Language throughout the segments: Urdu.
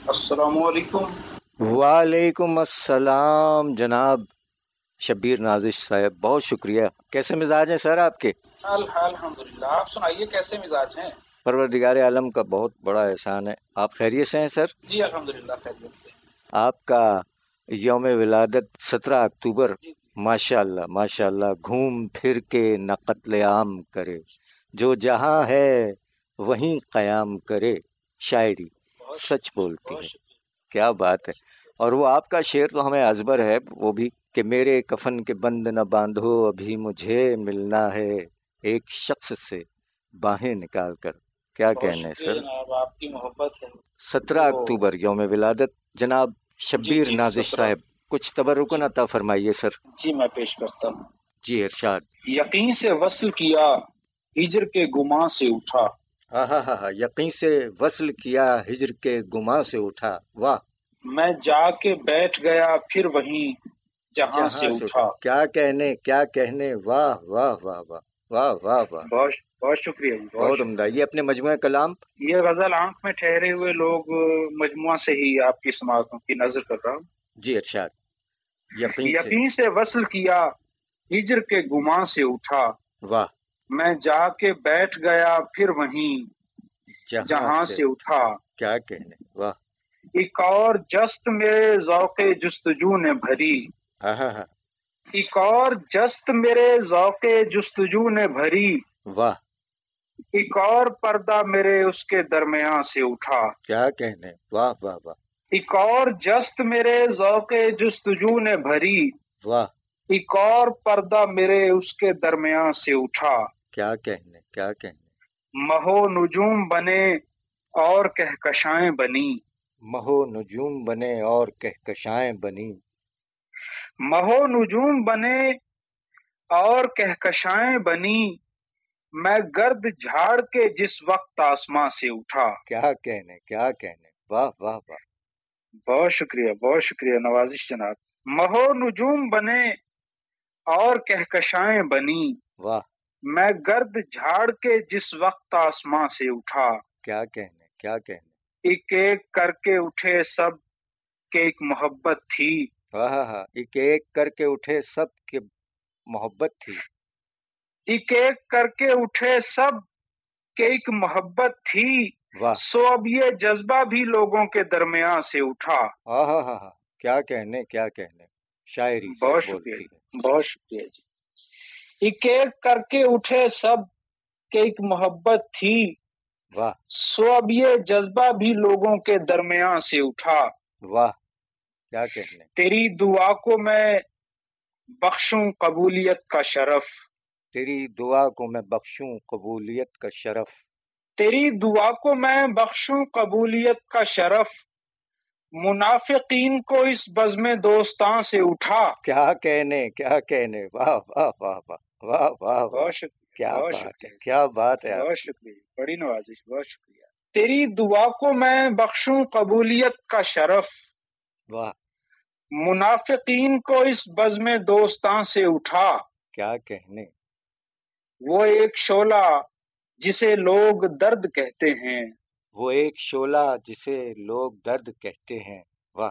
السلام علیکم۔ وعلیکم السلام جناب شبیر نازش صاحب، بہت شکریہ۔ کیسے مزاج ہیں سر آپ کے؟ الحمدللہ، آپ سنائیے کیسے مزاج ہیں؟ پروردگار عالم کا بہت بڑا احسان ہے۔ آپ خیریت سے ہیں سر؟ جی الحمدللہ خیریت سے۔ آپ کا یوم ولادت 17 اکتوبر، جی جی ماشاء اللہ ماشاء اللہ، گھوم پھر کے نہ قتل عام کرے، جو جہاں ہے وہیں قیام کرے، شاعری بہت سچ شکریہ، بولتی بہت ہے۔ شکریہ۔ کیا بات ہے۔ اور وہ آپ کا شعر تو ہمیں ازبر ہے، وہ بھی کہ میرے کفن کے بند نہ باندھو، ابھی مجھے ملنا ہے ایک شخص سے باہیں نکال کر۔ کیا بہت کہنے شکریہ سر۔ جناب، آپ کی محبت ہے 17 اکتوبر وہ۔ یوم ولادت جناب جی شبیر جی نازش 17۔ صاحب، کچھ تبرکن جی عطا فرمائیے سر۔ جی میں پیش کرتا ہوں۔ جی ارشاد۔ یقین سے وصل کیا، ہجر کے گماں سے اٹھا، ہاں، یقین سے وصل کیا، ہجر کے گماں سے اٹھا، واہ۔ میں جا کے بیٹھ گیا پھر وہیں جہاں سے جہاں سے اٹھا، اٹھا۔ کیا کہنے، واہ واہ واہ واہ واہ واہ واہ، بہت بہت شکریہ جی، بہت بہت عمدہ۔ شکریہ۔ یہ اپنے مجموعہ کلام۔ یہ غزل آنکھ میں ٹھہرے ہوئے لوگ مجموعہ سے ہی آپ کی سماعتوں کی نظر کر رہا ہوں۔ جی ارشاد۔ یقین سے، یقین سے وصل کیا، ہجر کے گماں سے اٹھا، واہ، میں جا کے بیٹھ گیا پھر وہیں جہاں جہاں سے، سے اٹھا۔ کیا کہنے، واہ، ایک اور جست میرے ذوق جستجو نے بھری، ہاں، ایک اور جست میرے ذوق جستجو نے بھری، واہ، ایک اور پردہ میرے اس کے درمیان سے اٹھا۔ کیا کہنے، واہ واہ واہ، ایک اور جست میرے ذوق جستجو نے بھری، واہ، ایک اور پردہ میرے اس کے درمیان سے اٹھا۔ کیا کہنے، کیا کہنے، مہو نجوم بنے اور کہکشائیں بنی، مہو نجوم بنے اور کہکشائیں بنی، مہو نجوم بنے اور کہکشائیں بنی، میں گرد جھاڑ کے جس وقت آسماں سے اٹھا۔ کیا کہنے، کیا کہنے، واہ واہ واہ، بہت شکریہ، بہت شکریہ نوازش جناب۔ مہو نجوم بنے اور کہکشائیں بنی، واہ، میں گرد جھاڑ کے جس وقت آسماں سے اٹھا۔ کیا کہنے، کیا کہنے، ایک ایک کر کے اٹھے سب کہ ایک محبت تھی، ہاں، ایک ایک کر کے اٹھے سب کے محبت تھی، ایک ایک کر کے اٹھے سب کہ ایک محبت تھی، واہ، سو اب یہ جذبہ بھی لوگوں کے درمیان سے اٹھا۔ ہاں، کیا کہنے، کیا کہنے، شاعری بہت سچ شکریہ بولتی ہے۔ جی، بہت شکریہ جی۔ ایک ایک کر کے اٹھے سب کہ ایک محبت تھی، واہ، سو اب یہ جذبہ بھی لوگوں کے درمیان سے اٹھا۔ واہ، کیا کہنے، تیری دعا کو میں بخشوں قبولیت کا شرف، تیری دعا کو میں بخشوں قبولیت کا شرف، تیری دعا کو میں بخشوں قبولیت کا شرف، منافقین کو اس بزم دوستاں سے اٹھا۔ کیا کہنے، کیا کہنے، واہ واہ واہ واہ واہ واہ واہ، بہت شکریہ، کیا بہت بات ہے، شکریہ، کیا بات ہے آپ بہت کی۔ شکریہ، بڑی نوازش، بہت شکریہ۔ تیری دعا کو میں بخشوں قبولیت کا شرف، واہ، منافقین کو اس بزم دوستاں سے اٹھا۔ کیا کہنے، وہ ایک شعلہ جسے لوگ درد کہتے ہیں، وہ ایک شعلہ جسے لوگ درد کہتے ہیں، واہ،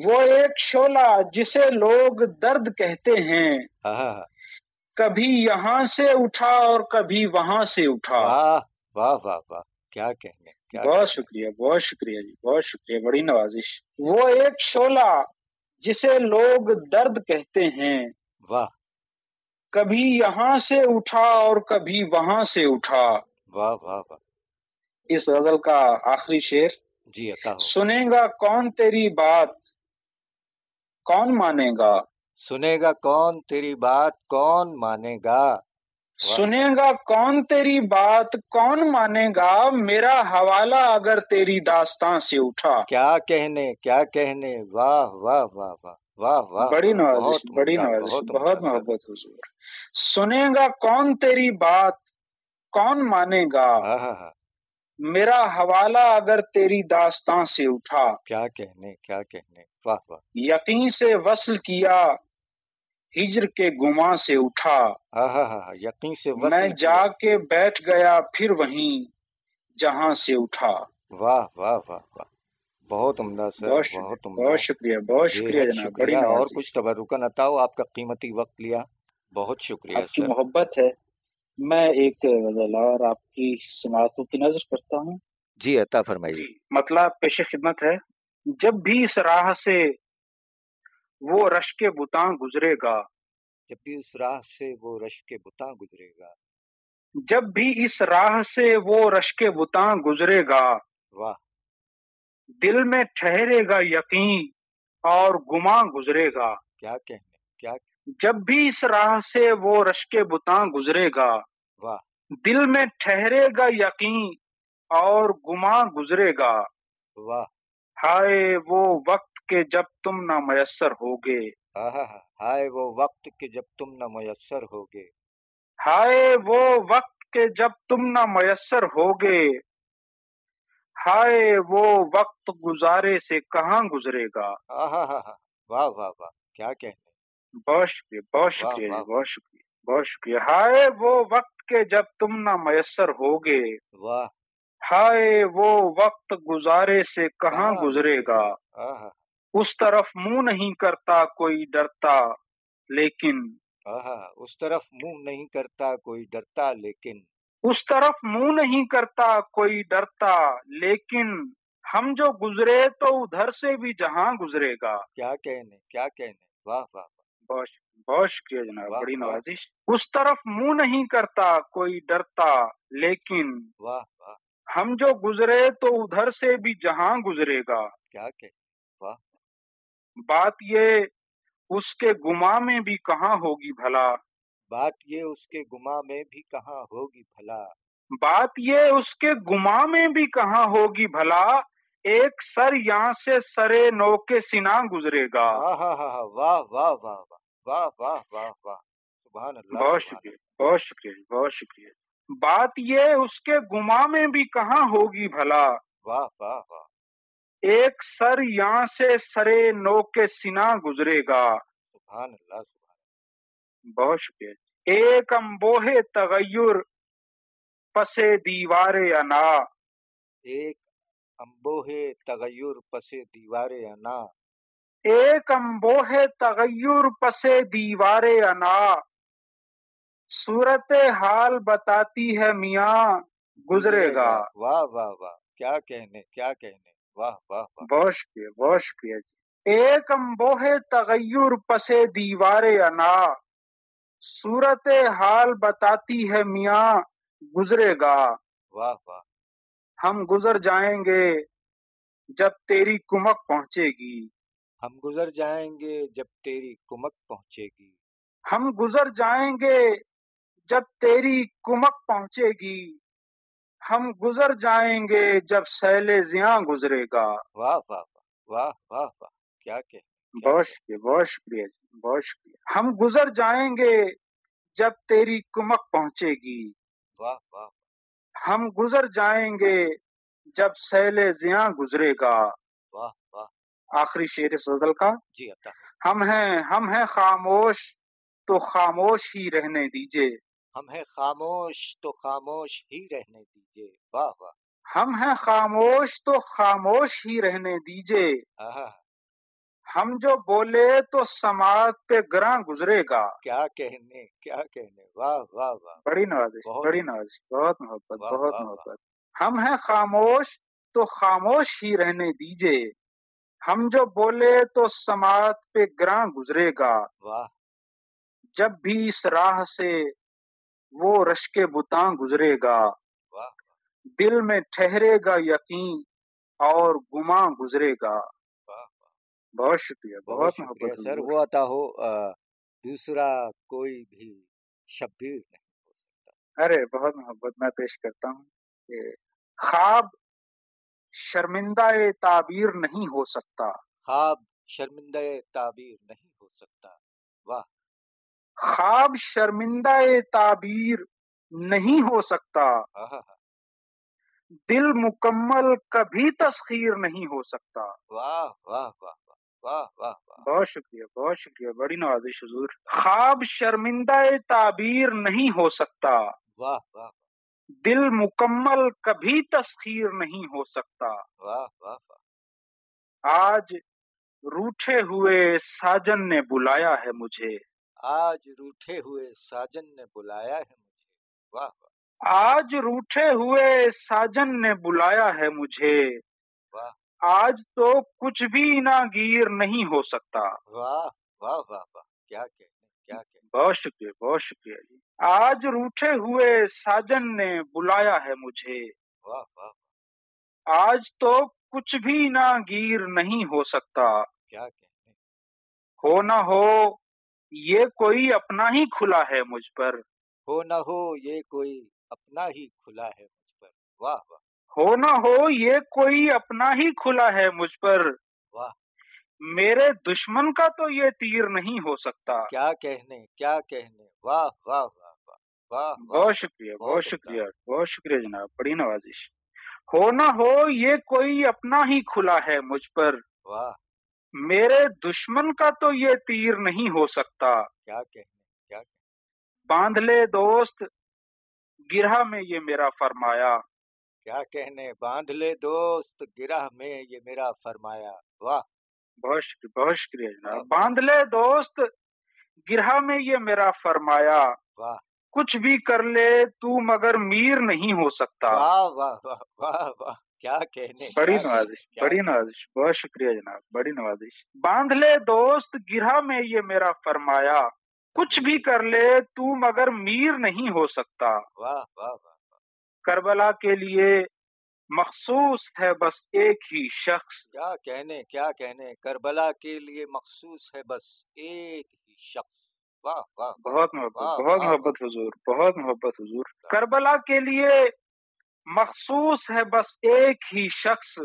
وہ ایک شعلہ جسے لوگ درد کہتے ہیں، ہاں، کبھی یہاں سے اٹھا اور کبھی وہاں سے اٹھا۔ واہ واہ واہ واہ، کیا کہنے، کیا بہت کہنے، شکریہ، بہت شکریہ جی، بہت شکریہ، بڑی نوازش۔ وہ ایک شعلہ جسے لوگ درد کہتے ہیں، واہ کبھی یہاں سے اٹھا اور کبھی وہاں سے اٹھا۔ واہ واہ واہ، اس غزل کا آخری شعر۔ جی عطا ہو۔ سنے گا کون تیری بات کون مانے گا، سنے گا کون تیری بات کون مانے گا، واہ، سنے گا کون تیری بات کون مانے گا، میرا حوالہ اگر تیری داستان سے اٹھا۔ کیا کہنے، کیا کہنے، واہ واہ واہ واہ واہ واہ بڑی واہ، نوازش، بہت بڑی عمدہ، نوازش، بہت عمدہ بہت سر۔ محبت حضور۔ سنے گا کون تیری بات کون مانے گا، ہاں، میرا حوالہ اگر تیری داستان سے اٹھا۔ کیا کہنے، کیا کہنے، واہ واہ، یقین سے وصل کیا، ہجر کے گماں سے اٹھا، ہاں، یقین سے میں وصل جا کیا، کے بیٹھ گیا پھر وہیں جہاں سے اٹھا۔ واہ واہ واہ واہ، بہت بہت عمدہ سر، بہت شکریہ، بہت عمدہ، بہت شکریہ، بہت بے شکریہ حد جناب، بڑی شکریہ۔ اور نوازش، کچھ تبرکن عطاؤ، آپ کا قیمتی وقت لیا، بہت شکریہ آپ کی سر۔ محبت ہے۔ میں ایک غزل اور آپ کی سماعتوں کی نظر کرتا ہوں۔ جی عطا فرمائیے۔ جی، مطلب پیش خدمت ہے۔ جب بھی اس راہ سے وہ رشک بتاں گزرے گا، جب بھی اس راہ سے وہ رشک بتاں گزرے گا، جب بھی اس راہ سے وہ رشک بتاں گزرے گا، واہ، دل میں ٹھہرے گا یقین اور گماں گزرے گا۔ کیا کہنے، کیا، جب بھی اس راہ سے وہ رشک بتاں گزرے گا، واہ، دل میں ٹھہرے گا یقین اور گماں گزرے گا۔ واہ، ہائے وہ وقت کہ جب تم نہ میسر ہوگے، ہائے وہ وقت کہ جب تم نہ میسر ہوگے، ہائے وہ وقت کہ جب تم نہ میسر ہوگے، ہائے وہ وقت گزارے سے کہاں گزرے گا۔ واہ واہ واہ، کیا کہنے، بہت شکریہ، بہت واہ شکریہ جی، واہ، بہت شکریہ، بہت شکریہ۔ ہائے وہ وقت کہ جب تم نہ میسر ہوگے، واہ، ہائے وہ وقت گزارے سے کہاں گزرے گا۔ آہا، اس طرف منہ نہیں کرتا کوئی ڈرتا لیکن، آہا، اس طرف منہ نہیں کرتا کوئی ڈرتا لیکن، اس طرف منہ نہیں کرتا کوئی ڈرتا لیکن، ہم جو گزرے تو ادھر سے بھی جہاں گزرے گا۔ کیا کہنے، کیا کہنے، واہ واہ بہت بہت شکریہ جناب، واہ، بڑی واہ نوازش۔ اس طرف منہ نہیں کرتا کوئی ڈرتا لیکن، واہ واہ، ہم جو گزرے تو ادھر سے بھی جہاں گزرے گا۔ کیا کہنے، واہ، بات یہ اس کے گماں میں بھی کہاں ہوگی بھلا، بات یہ اس کے گماں میں بھی کہاں ہوگی بھلا، بات یہ اس کے گماں میں بھی کہاں ہوگی بھلا، ایک سر یہاں سے سرے نو کے سنا گزرے گا۔ واہ واہ واہ واہ واہ واہ واہ واہ، سبحان اللہ، بہت سبحان شکریہ، بہت شکریہ، بہت شکریہ۔ بات یہ اس کے گماں میں بھی کہاں ہوگی بھلا، واہ واہ واہ، ایک سر یہاں سے سرے نو کے سنا گزرے گا۔ سبحان اللہ، سبحان بہت شکریہ۔ ایک امبوہ تغیر پس دیوار انا، ایک امبوہ تغیر پس دیوار انا، ایک امبوہ تغیر پس دیوار انا، صورت حال بتاتی ہے میاں گزرے گا۔ واہ واہ واہ، کیا کہنے، کیا کہنے، واہ واہ واہ، بہت شکریہ، بہت شکریہ جی۔ ایک امبوہ تغیر پس دیوار انا، صورت حال بتاتی ہے میاں گزرے گا۔ واہ واہ، ہم گزر جائیں گے جب تیری کمک پہنچے گی، ہم گزر جائیں گے جب تیری کمک پہنچے گی، ہم گزر جائیں گے جب تیری کمک پہنچے گی، ہم گزر جائیں گے جب سیل زیاں گزرے گا۔ واہ واہ واہ واہ واہ، کیا کہنے، بہت شکریہ، بہت شکریہ جی، بہت شکریہ۔ ہم گزر جائیں گے جب تیری کمک پہنچے گی، واہ واہ، ہم گزر جائیں گے جب سیل زیاں گزرے گا۔ واہ واہ، آخری شعر اس غزل کا۔ جی عطا، ہم ہیں خاموش تو خاموش ہی رہنے دیجئے، ہم ہیں خاموش تو خاموش ہی رہنے دیجئے، واہ واہ، ہم ہیں خاموش تو خاموش ہی رہنے دیجئے، آہا، ہم جو بولے تو سماعت پہ گراں گزرے گا۔ کیا کہنے، کیا کہنے، واہ واہ واہ، بڑی نوازش، بہت بڑی عمدہ، نوازش، بہت محبت، واہ بہت واہ واہ، محبت۔ ہم ہیں خاموش تو خاموش ہی رہنے دیجئے، ہم جو بولے تو سماعت پہ گراں گزرے گا۔ واہ، جب بھی اس راہ سے وہ رشک بتاں گزرے گا، واہ، دل میں ٹھہرے گا یقین اور گماں گزرے گا۔ واہ، بہت شکریہ، بہت بہت شکریہ محبت سر، حضور۔ وہ عطا ہو دوسرا کوئی بھی شبیر نہیں ہو سکتا۔ ارے بہت محبت، میں پیش کرتا ہوں کہ خواب شرمندہ تعبیر نہیں ہو سکتا، خواب شرمندہ تعبیر نہیں ہو سکتا، واہ، خواب شرمندہ تعبیر نہیں ہو سکتا، آہا، دل مکمل کبھی تسخیر نہیں ہو سکتا۔ واہ واہ واہ واہ واہ واہ، بہت شکریہ، بہت شکریہ، بڑی نوازش حضور۔ خواب شرمندہ تعبیر نہیں ہو سکتا، واہ واہ دل مکمل کبھی تسخیر نہیں ہو سکتا۔ واہ واہ واہ، آج روٹھے ہوئے ساجن نے بلایا ہے مجھے، آج روٹھے ہوئے ساجن نے بلایا ہے مجھے، واہ واہ آج روٹھے ہوئے ساجن نے بلایا ہے مجھے، واہ آج تو کچھ بھی نہ گیر نہیں ہو سکتا۔ واہ واہ واہ واہ، کیا کہنے کیا کہنے، بہت شکریہ بہت شکریہ جی۔ آج روٹھے ہوئے ساجن نے بلایا ہے مجھے، واہ واہ آج تو کچھ بھی نہ گیر نہیں ہو سکتا۔ کیا کہنے، ہو نہ ہو یہ کوئی اپنا ہی کھلا ہے مجھ پر، ہو نہ ہو یہ کوئی اپنا ہی کھلا ہے مجھ پر، واہ واہ ہو نہ ہو یہ کوئی اپنا ہی کھلا ہے مجھ پر، واہ، میرے دشمن کا تو یہ تیر نہیں ہو سکتا۔ کیا کہنے کیا کہنے، واہ واہ واہ واہ واہ واہ، بہت شکریہ بہت بہت عمدہ، شکریہ بہت شکریہ جناب، بڑی نوازش۔ ہو نہ ہو یہ کوئی اپنا ہی کھلا ہے مجھ پر، واہ میرے دشمن کا تو یہ تیر نہیں ہو سکتا۔ کیا کہنے کیا کہنے، باندھ لے دوست گرہ میں یہ میرا فرمایا، کیا کہنے، باندھ لے دوست گرہ میں یہ میرا فرمایا، واہ بہت شکریہ جناب۔ واہ باندھ لے دوست گرہ میں یہ میرا فرمایا، واہ کچھ بھی کر لے تو مگر میر نہیں ہو سکتا۔ واہ واہ واہ واہ واہ، کیا کہنے بڑی کیا نوازش کہنے، بڑی نوازش، بہت شکریہ جناب، بڑی نوازش۔ باندھ لے دوست گرہ میں یہ میرا فرمایا، کچھ بھی کر لے تو مگر میر نہیں ہو سکتا۔ واہ واہ واہ، کربلا کے لیے مخصوص ہے بس ایک ہی شخص، کیا کہنے، کربلا کے لیے مخصوص ہے بس ایک ہی شخص، واہ واہ بہت محبت بہت محبت حضور، بہت محبت حضور۔ کربلا کے لیے مخصوص ہے بس ایک ہی شخص،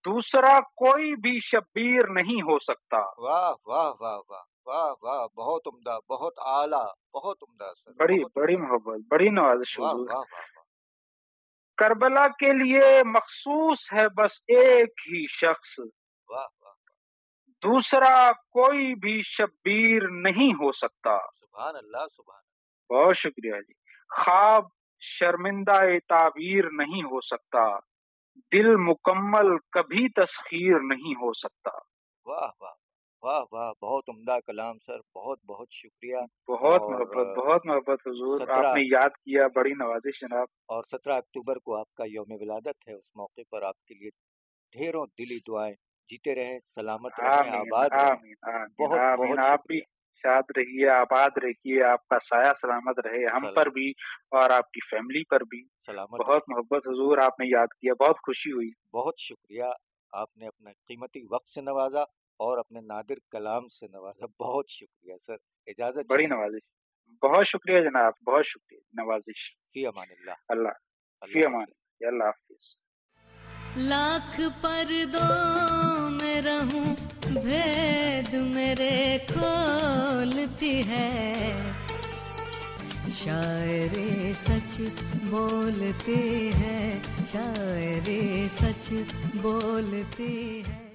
دوسرا کوئی بھی شبیر نہیں ہو سکتا۔ واہ واہ واہ واہ واہ واہ، بہت عمدہ، بہت اعلیٰ، بہت عمدہ سر، بڑی بہت بڑی عمدہ، محبت، بڑی نوازش واہ حضور۔ واہ واہ واہ، کربلا کے لیے مخصوص ہے بس ایک ہی شخص، واہ واہ، دوسرا کوئی بھی شبیر نہیں ہو سکتا۔ سبحان اللہ سبحان اللہ، بہت شکریہ جی۔ خواب شرمندہ تعبیر نہیں ہو سکتا، دل مکمل کبھی تسخیر نہیں ہو سکتا۔ واہ واہ واہ واہ، بہت عمدہ کلام سر، بہت بہت شکریہ۔ بہت اور بہت محبت حضور، آپ 17 نے یاد کیا، بڑی نوازش جناب۔ اور 17 اکتوبر کو آپ کا یوم ولادت ہے، اس موقع پر آپ کے لیے ڈھیروں دلی دعائیں، جیتے رہیں، سلامت رہیں، آمین آباد رہیں، آمین آمین بہت آمین، بہت آپ بھی شکریہ، شاد رہیے، آباد رہیے، آپ کا سایہ سلامت رہے ہم پر سلام بھی اور آپ کی فیملی پر بھی۔ سلامت بہت رہیں، محبت حضور، آپ نے یاد کیا، بہت خوشی ہوئی۔ بہت شکریہ، آپ نے اپنا قیمتی وقت سے نوازا اور اپنے نادر کلام سے نوازا، بہت شکریہ سر، اجازت بڑی چاہیں گے، نوازش، بہت شکریہ جناب، بہت شکریہ، نوازش۔ فی امان اللہ، اللہ فی اللہ امان، حافظ۔ اللہ حافظ۔ لاکھ پردوں میں رہوں بھید میرے کھولتی ہے، شاعری سچ بولتی ہے، شاعری سچ بولتی ہے۔